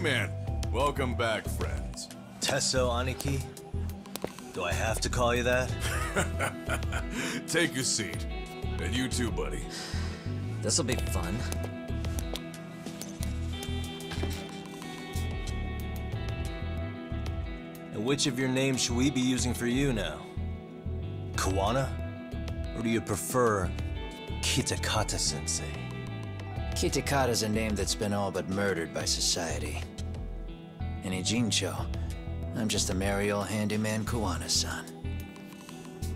man. Welcome back, friends. Tesso, Aniki? Do I have to call you that? Take a seat. And you too, buddy. This'll be fun. And which of your names should we be using for you now? Kuwana? Or do you prefer Kitakata-sensei? Kitakata's a name that's been all but murdered by society. In Ijincho, I'm just a merry old handyman Kuwana-san.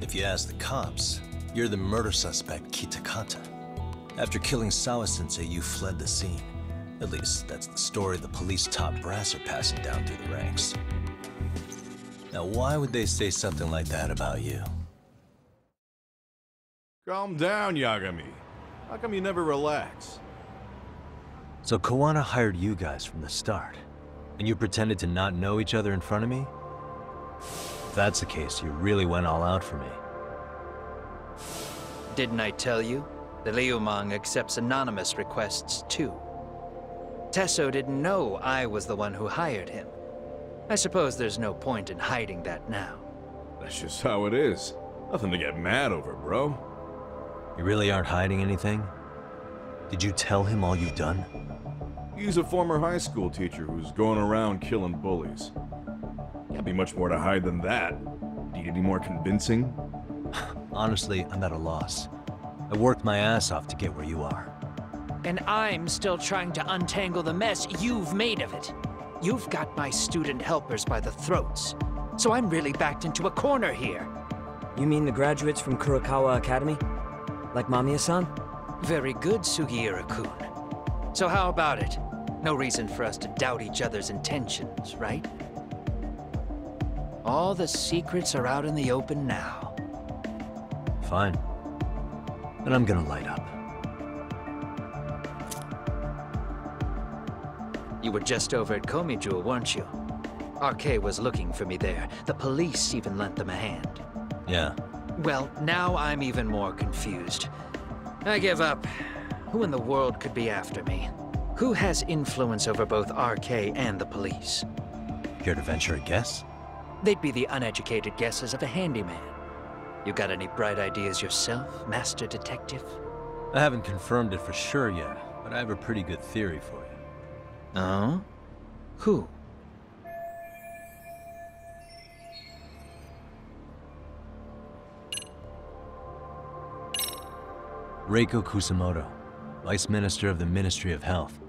If you ask the cops, you're the murder suspect Kitakata. After killing Sawa-sensei, you fled the scene. At least, that's the story the police top brass are passing down through the ranks. Now, why would they say something like that about you? Calm down, Yagami. How come you never relax? So Kuwana hired you guys from the start, and you pretended to not know each other in front of me? If that's the case, you really went all out for me. Didn't I tell you? The Liumang accepts anonymous requests too. Tesso didn't know I was the one who hired him. I suppose there's no point in hiding that now. That's just how it is. Nothing to get mad over, bro. You really aren't hiding anything? Did you tell him all you've done? He's a former high school teacher who's going around killing bullies. Can't be much more to hide than that. Need any more convincing? Honestly, I'm at a loss. I worked my ass off to get where you are. And I'm still trying to untangle the mess you've made of it. You've got my student helpers by the throats. So I'm really backed into a corner here. You mean the graduates from Kurokawa Academy? Like Mamiya-san? Very good, Sugiura-kun. So how about it? No reason for us to doubt each other's intentions, right? All the secrets are out in the open now. Fine. Then I'm gonna light up. You were just over at Komijul, weren't you? RK was looking for me there. The police even lent them a hand. Yeah. Well, now I'm even more confused. I give up. Who in the world could be after me? Who has influence over both RK and the police? Care to venture a guess? They'd be the uneducated guesses of a handyman. You got any bright ideas yourself, Master Detective? I haven't confirmed it for sure yet, but I have a pretty good theory for you. Oh? Who? Reiko Kusamoto, Vice Minister of the Ministry of Health.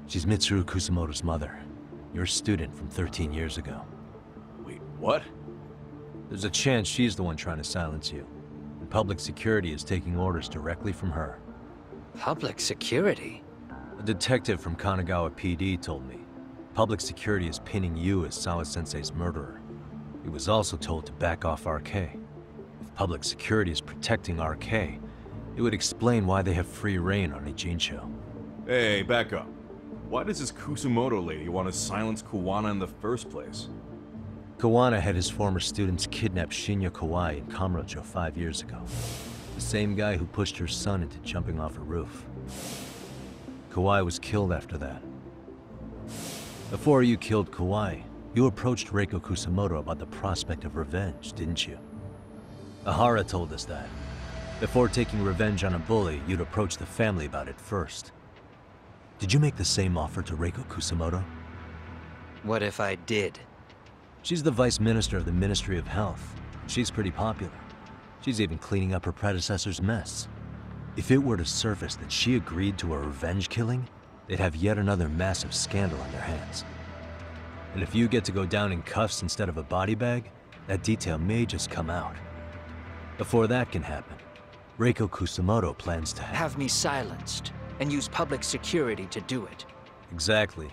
She's Mitsuru Kusamoto's mother, your student from 13 years ago. Wait, what? There's a chance she's the one trying to silence you, and public security is taking orders directly from her. Public security? A detective from Kanagawa PD told me. Public security is pinning you as Sawa-sensei's murderer. He was also told to back off RK. If public security is protecting RK, it would explain why they have free reign on Ijincho. Hey, back up. Why does this Kusumoto lady want to silence Kuwana in the first place? Kuwana had his former students kidnap Shinya Kawai in Kamurocho 5 years ago. The same guy who pushed her son into jumping off a roof. Kawai was killed after that. Before you killed Kawai, you approached Reiko Kusamoto about the prospect of revenge, didn't you? Ahara told us that. Before taking revenge on a bully, you'd approach the family about it first. Did you make the same offer to Reiko Kusamoto? What if I did? She's the Vice Minister of the Ministry of Health. She's pretty popular. She's even cleaning up her predecessor's mess. If it were to surface that she agreed to a revenge killing, they'd have yet another massive scandal on their hands. And if you get to go down in cuffs instead of a body bag, that detail may just come out. Before that can happen, Reiko Kusamoto plans to Have me silenced, and use public security to do it. Exactly.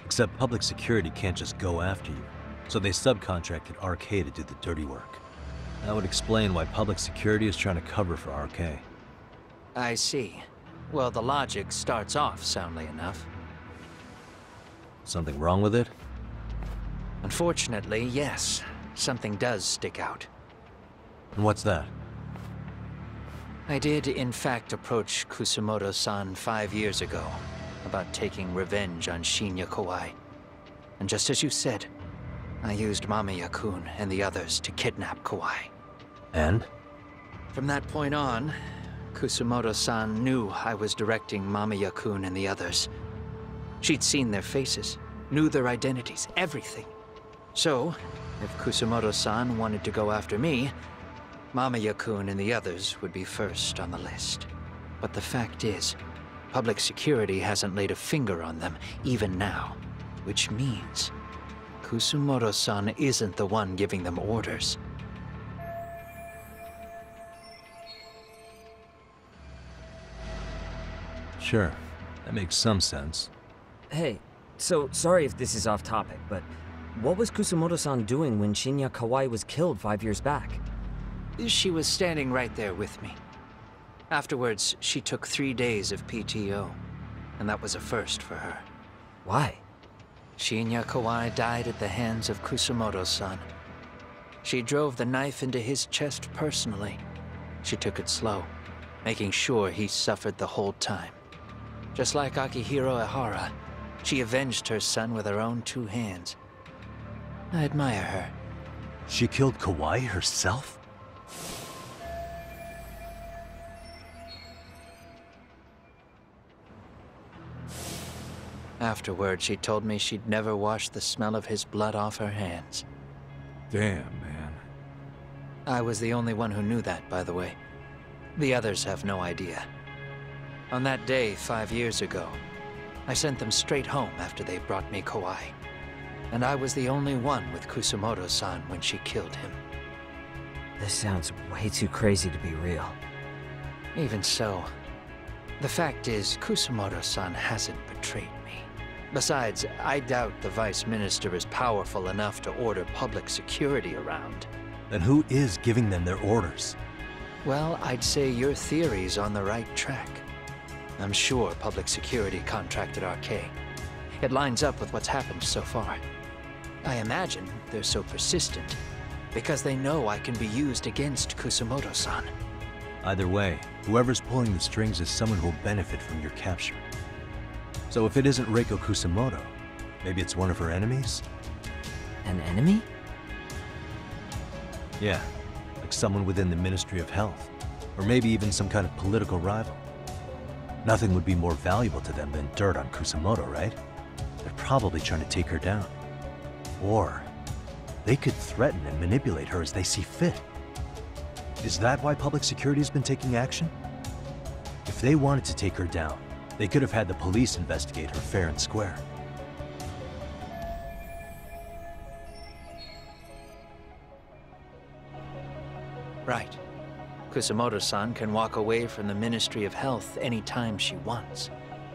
Except public security can't just go after you, so they subcontracted RK to do the dirty work. That would explain why public security is trying to cover for RK. I see. Well, the logic starts off soundly enough. Something wrong with it? Unfortunately, yes. Something does stick out. And what's that? I did, in fact, approach Kusamoto-san 5 years ago about taking revenge on Shinya Kawai. And just as you said, I used Mamiya-kun and the others to kidnap Kawai. And? From that point on, Kusumoto-san knew I was directing Mamiya-kun and the others. She'd seen their faces, knew their identities, everything. So, if Kusumoto-san wanted to go after me, Mamiya-kun and the others would be first on the list. But the fact is, public security hasn't laid a finger on them, even now. Which means, Kusumoto-san isn't the one giving them orders. Sure, that makes some sense. Hey, so sorry if this is off topic, but what was Kusumoto-san doing when Shinya Kawai was killed 5 years back? She was standing right there with me. Afterwards, she took 3 days of PTO, and that was a first for her. Why? Shinya Kawai died at the hands of Kusumoto-san. She drove the knife into his chest personally. She took it slow, making sure he suffered the whole time. Just like Akihiro Ehara, she avenged her son with her own 2 hands. I admire her. She killed Kawai herself? Afterward, she told me she'd never wash the smell of his blood off her hands. Damn, man. I was the only one who knew that, by the way. The others have no idea. On that day 5 years ago, I sent them straight home after they brought me Kawai. And I was the only one with Kusumoto-san when she killed him. This sounds way too crazy to be real. Even so, the fact is, Kusumoto-san hasn't betrayed me. Besides, I doubt the Vice Minister is powerful enough to order public security around. Then who is giving them their orders? Well, I'd say your theory's on the right track. I'm sure public security contracted RK. It lines up with what's happened so far. I imagine they're so persistent because they know I can be used against Kusumoto-san. Either way, whoever's pulling the strings is someone who will benefit from your capture. So if it isn't Reiko Kusumoto, maybe it's one of her enemies? An enemy? Yeah, like someone within the Ministry of Health. Or maybe even some kind of political rival. Nothing would be more valuable to them than dirt on Kusumoto, right? They're probably trying to take her down. Or they could threaten and manipulate her as they see fit. Is that why public security has been taking action? If they wanted to take her down, they could have had the police investigate her fair and square. Right. Kusumoto-san can walk away from the Ministry of Health anytime she wants.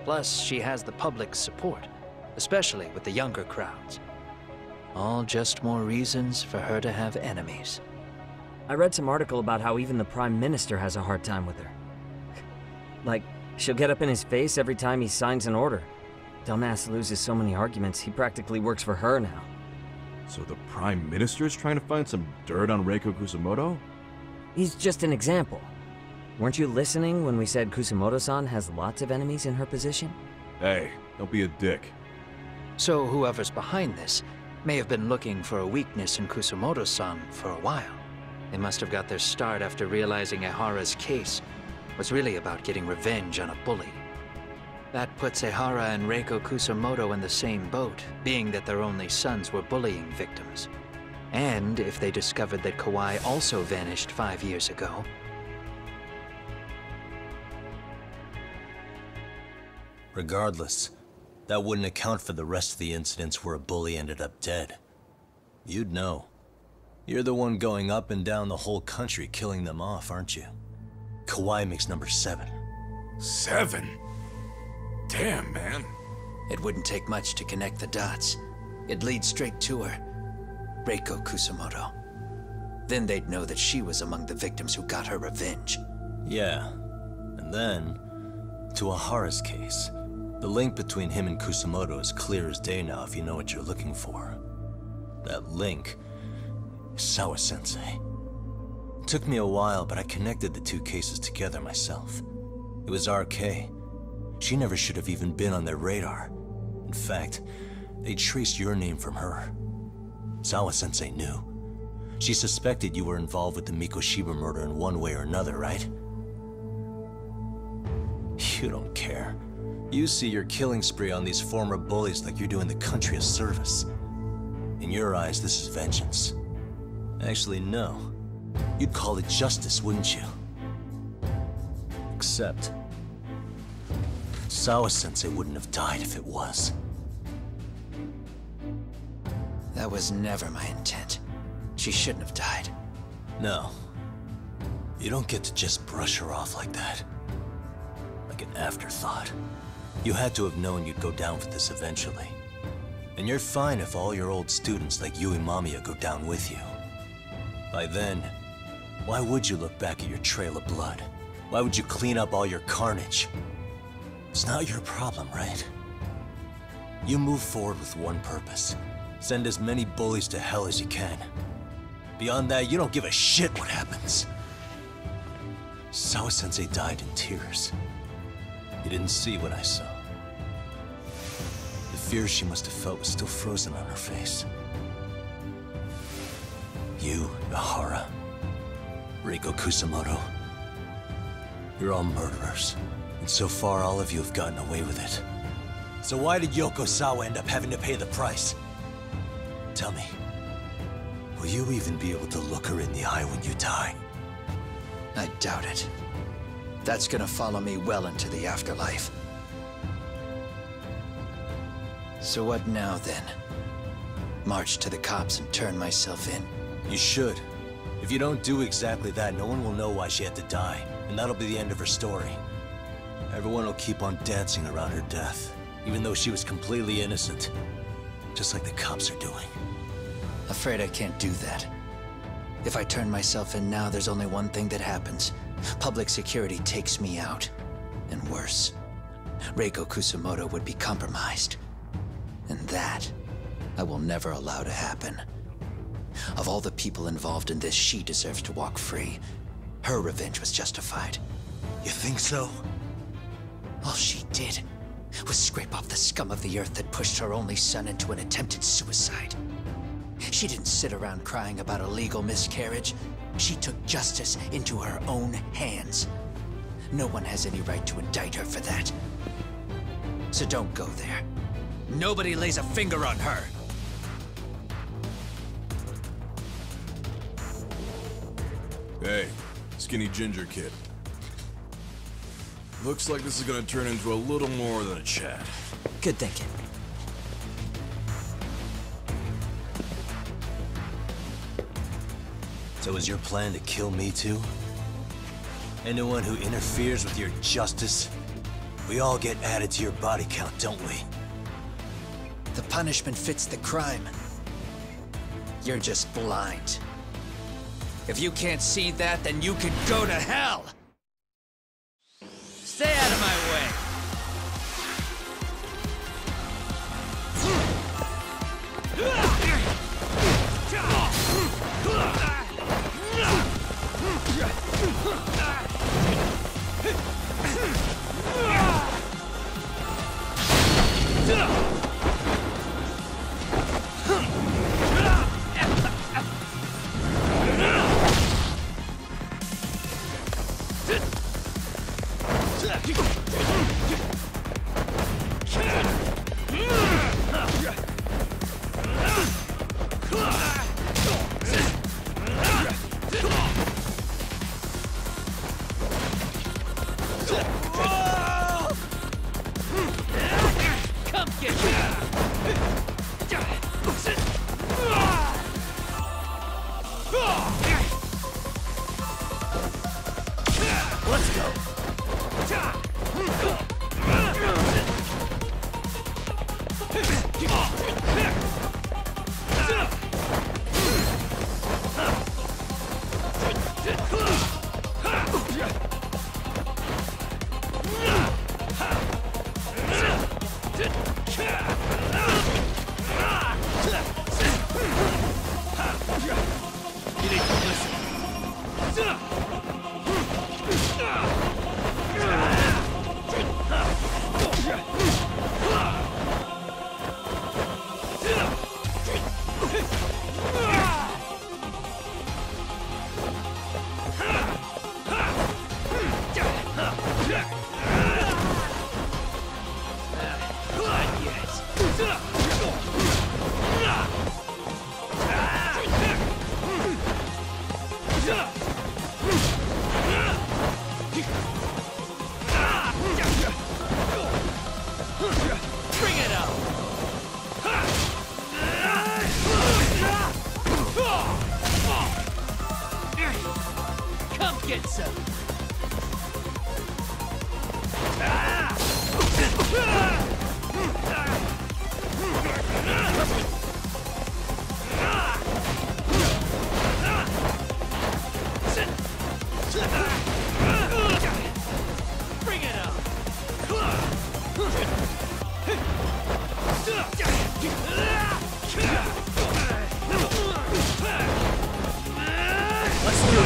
Plus, she has the public's support, especially with the younger crowds. All just more reasons for her to have enemies. I read some article about how even the Prime Minister has a hard time with her. Like, she'll get up in his face every time he signs an order. Dumbass loses so many arguments, he practically works for her now. So the Prime Minister's trying to find some dirt on Reiko Kusumoto? He's just an example. Weren't you listening when we said Kusumoto-san has lots of enemies in her position? Hey, don't be a dick. So whoever's behind this may have been looking for a weakness in Kusumoto-san for a while. They must have got their start after realizing Ehara's case was really about getting revenge on a bully. That puts Ehara and Reiko Kusumoto in the same boat, being that their only sons were bullying victims. And if they discovered that Kawai also vanished 5 years ago... Regardless, that wouldn't account for the rest of the incidents where a bully ended up dead. You'd know. You're the one going up and down the whole country killing them off, aren't you? Kawai makes number 7. 7? Damn, man. It wouldn't take much to connect the dots. It'd lead straight to her. Reiko Kusumoto. Then they'd know that she was among the victims who got her revenge. Yeah. And then, to Ahara's case. The link between him and Kusumoto is clear as day now if you know what you're looking for. That link is Sawa-sensei. It took me a while, but I connected the 2 cases together myself. It was RK. She never should have even been on their radar. In fact, They traced your name from her. Sawa-sensei knew. She suspected you were involved with the Mikoshiba murder in one way or another, right? You don't care. You see your killing spree on these former bullies like you're doing the country a service. In your eyes, this is vengeance. Actually, no. You'd call it justice, wouldn't you? Except... Sawa-sensei wouldn't have died if it was. That was never my intent. She shouldn't have died. No. You don't get to just brush her off like that. Like an afterthought. You had to have known you'd go down for this eventually. And you're fine if all your old students like Yui Mamiya go down with you. By then, why would you look back at your trail of blood? Why would you clean up all your carnage? It's not your problem, right? You move forward with one purpose. Send as many bullies to hell as you can. Beyond that, you don't give a shit what happens. Sawa-sensei died in tears. You didn't see what I saw. The fear she must have felt was still frozen on her face. You, Ihara, Reiko Kusamoto, you're all murderers. And so far, all of you have gotten away with it. So why did Yoko Sawa end up having to pay the price? Tell me, will you even be able to look her in the eye when you die? I doubt it. That's gonna follow me well into the afterlife. So what now, then? March to the cops and turn myself in? You should. If you don't do exactly that, no one will know why she had to die, and that'll be the end of her story. Everyone will keep on dancing around her death, even though she was completely innocent. Just like the cops are doing. Afraid I can't do that. If I turn myself in now, there's only one thing that happens. Public security takes me out. And worse, Reiko Kusamoto would be compromised. And that, I will never allow to happen. Of all the people involved in this, she deserves to walk free. Her revenge was justified. You think so? All she did was scrape off the scum of the earth that pushed her only son into an attempted suicide. She didn't sit around crying about a legal miscarriage. She took justice into her own hands. No one has any right to indict her for that. So don't go there. Nobody lays a finger on her. Hey, skinny ginger kid. Looks like this is gonna turn into a little more than a chat. Good thinking. So is your plan to kill me too? Anyone who interferes with your justice? We all get added to your body count, don't we? The punishment fits the crime. You're just blind. If you can't see that, then you can go to hell! Stay out of my way! Come get me! Tesso! Bring it on! Let's do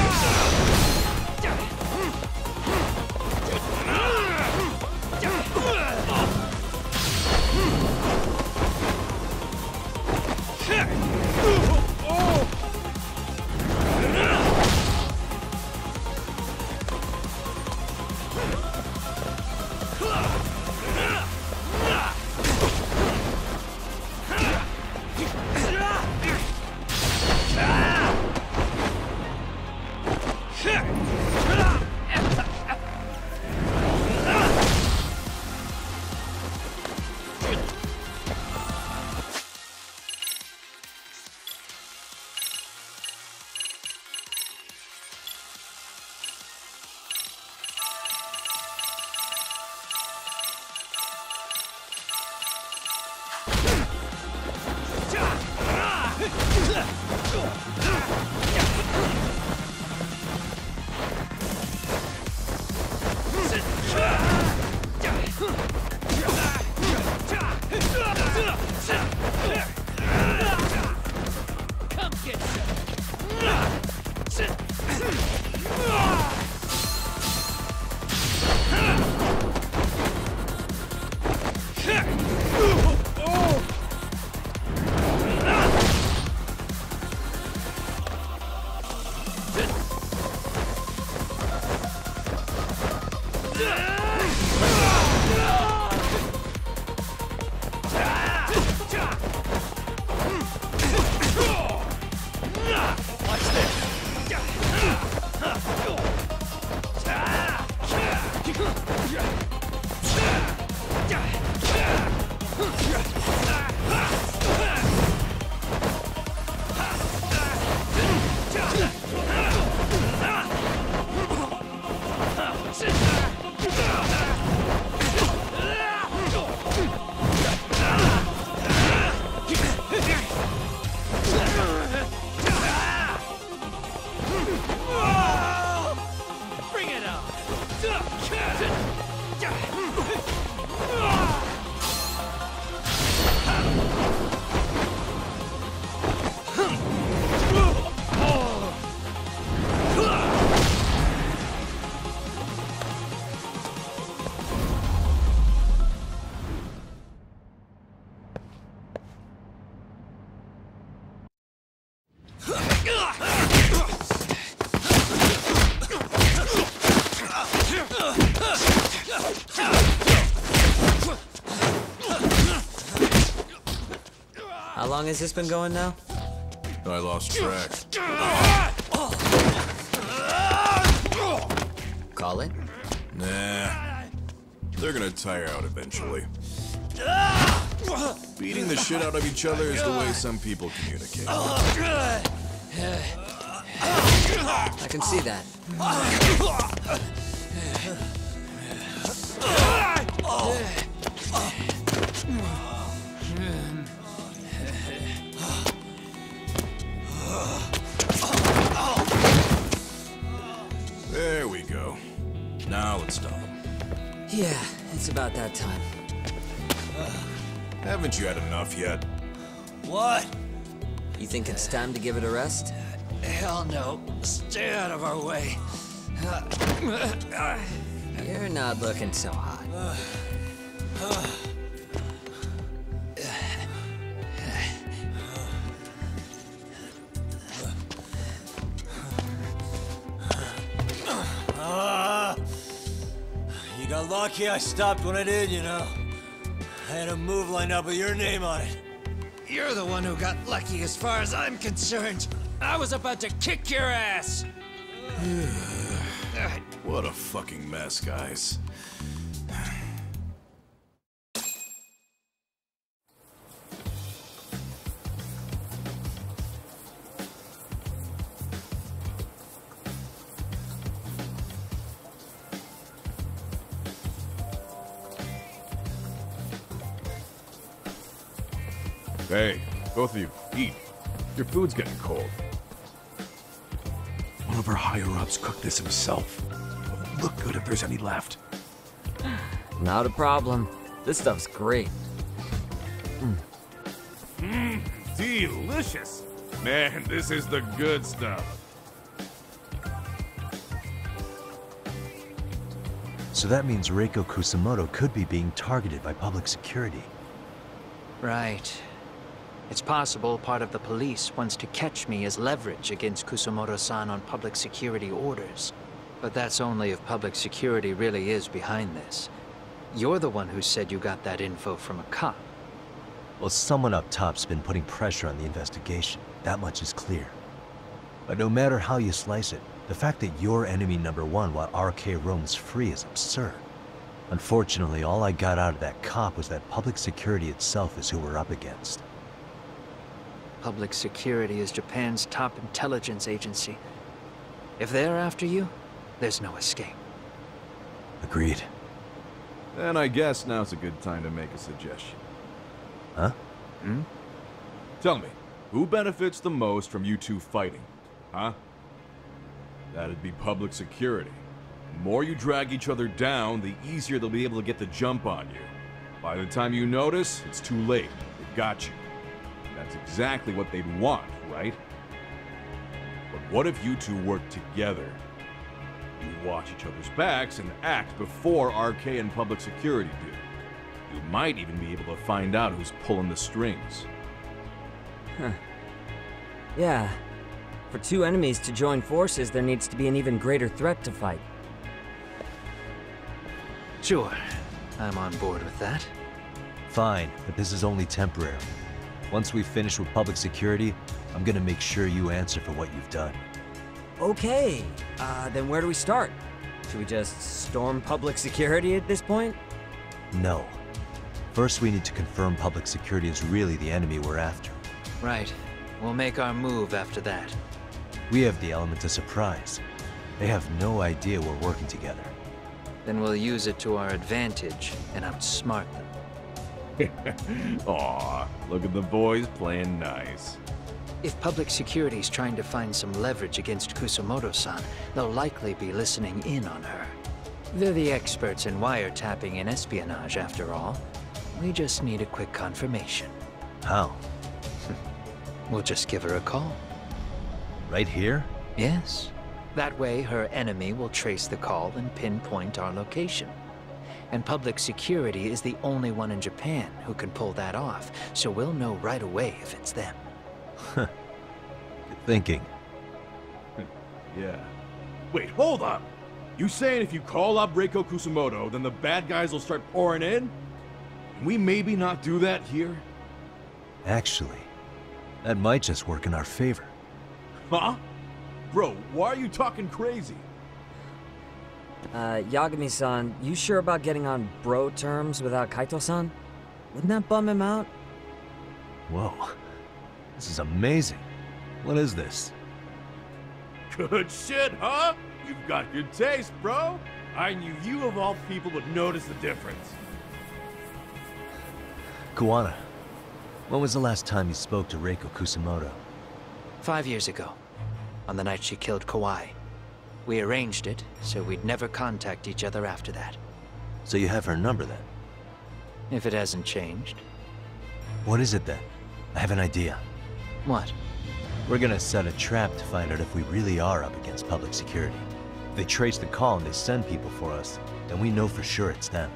Come get Bring it on! How long has this been going now? I lost track. Call it? Nah. They're gonna tire out eventually. Beating the shit out of each other is the way some people communicate. I can see that. There we go. Now let's stop them. Yeah, it's about that time. Haven't you had enough yet? What? You think it's time to give it a rest? Hell no. Stay out of our way. You're not looking so hot. You got lucky I stopped when I did, you know. I had a move lined up with your name on it. You're the one who got lucky as far as I'm concerned. I was about to kick your ass. What a fucking mess, guys. Hey, both of you, eat. Your food's getting cold. One of our higher-ups cooked this himself. It'll look good if there's any left. Not a problem. This stuff's great. Delicious! Man, this is the good stuff. So that means Reiko Kusamoto could be being targeted by public security. Right. It's possible part of the police wants to catch me as leverage against Kusamoto-san on public security orders. But that's only if public security really is behind this. You're the one who said you got that info from a cop. Well, someone up top's been putting pressure on the investigation. That much is clear. But no matter how you slice it, the fact that you're enemy number one while RK roams free is absurd. Unfortunately, all I got out of that cop was that public security itself is who we're up against. Public security is Japan's top intelligence agency. If they're after you, there's no escape. Agreed. Then I guess now's a good time to make a suggestion. Huh? Tell me, who benefits the most from you two fighting? Huh? That'd be public security. The more you drag each other down, the easier they'll be able to get the jump on you. By the time you notice, it's too late. They've got you. That's exactly what they'd want, right? But what if you two work together? You watch each other's backs and act before RK and public security do. You might even be able to find out who's pulling the strings. Huh. Yeah. For two enemies to join forces, there needs to be an even greater threat to fight. Sure, I'm on board with that. Fine, but this is only temporary. Once we finish with public security, I'm gonna make sure you answer for what you've done. Okay, then where do we start? Should we just storm public security at this point? No. First, we need to confirm public security is really the enemy we're after. Right. We'll make our move after that. We have the element of surprise. They have no idea we're working together. Then we'll use it to our advantage and outsmart them. Aw, look at the boys playing nice. If public security's trying to find some leverage against Kusamoto-san, they'll likely be listening in on her. They're the experts in wiretapping and espionage, after all. We just need a quick confirmation. How? We'll just give her a call. Right here? Yes. That way, her enemy will trace the call and pinpoint our location. And public security is the only one in Japan who can pull that off, so we'll know right away if it's them. Good thinking. Yeah. Wait, hold up! You saying if you call up Reiko Kusamoto, then the bad guys will start pouring in? Can we maybe not do that here? Actually, that might just work in our favor. Huh? Bro, why are you talking crazy? Yagami-san, you sure about getting on bro terms without Kaito-san? Wouldn't that bum him out? Whoa. This is amazing. What is this? Good shit, huh? You've got good taste, bro. I knew you of all people would notice the difference. Kuwana, when was the last time you spoke to Reiko Kusamoto? 5 years ago, on the night she killed Kawai. We arranged it, so we'd never contact each other after that. So you have her number then? If it hasn't changed. What is it then? I have an idea. What? We're gonna set a trap to find out if we really are up against public security. If they trace the call and they send people for us, then we know for sure it's them.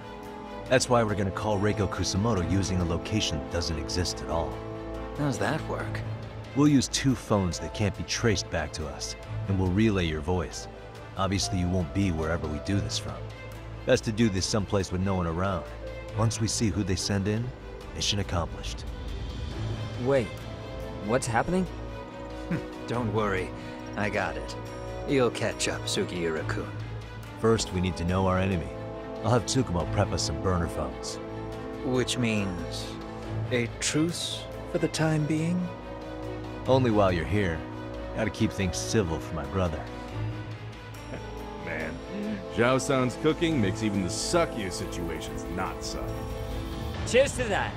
That's why we're gonna call Reiko Kusamoto using a location that doesn't exist at all. How's that work? We'll use 2 phones that can't be traced back to us, and we'll relay your voice. Obviously, you won't be wherever we do this from. Best to do this someplace with no one around. Once we see who they send in, mission accomplished. Wait, what's happening? Don't worry, I got it. You'll catch up, Sugiura-kun. First, we need to know our enemy. I'll have Tsukumo prep us some burner phones. Which means a truce for the time being? Only while you're here. Gotta keep things civil for my brother. Man, Zhao-san's cooking makes even the suckiest situations not suck. Cheers to that!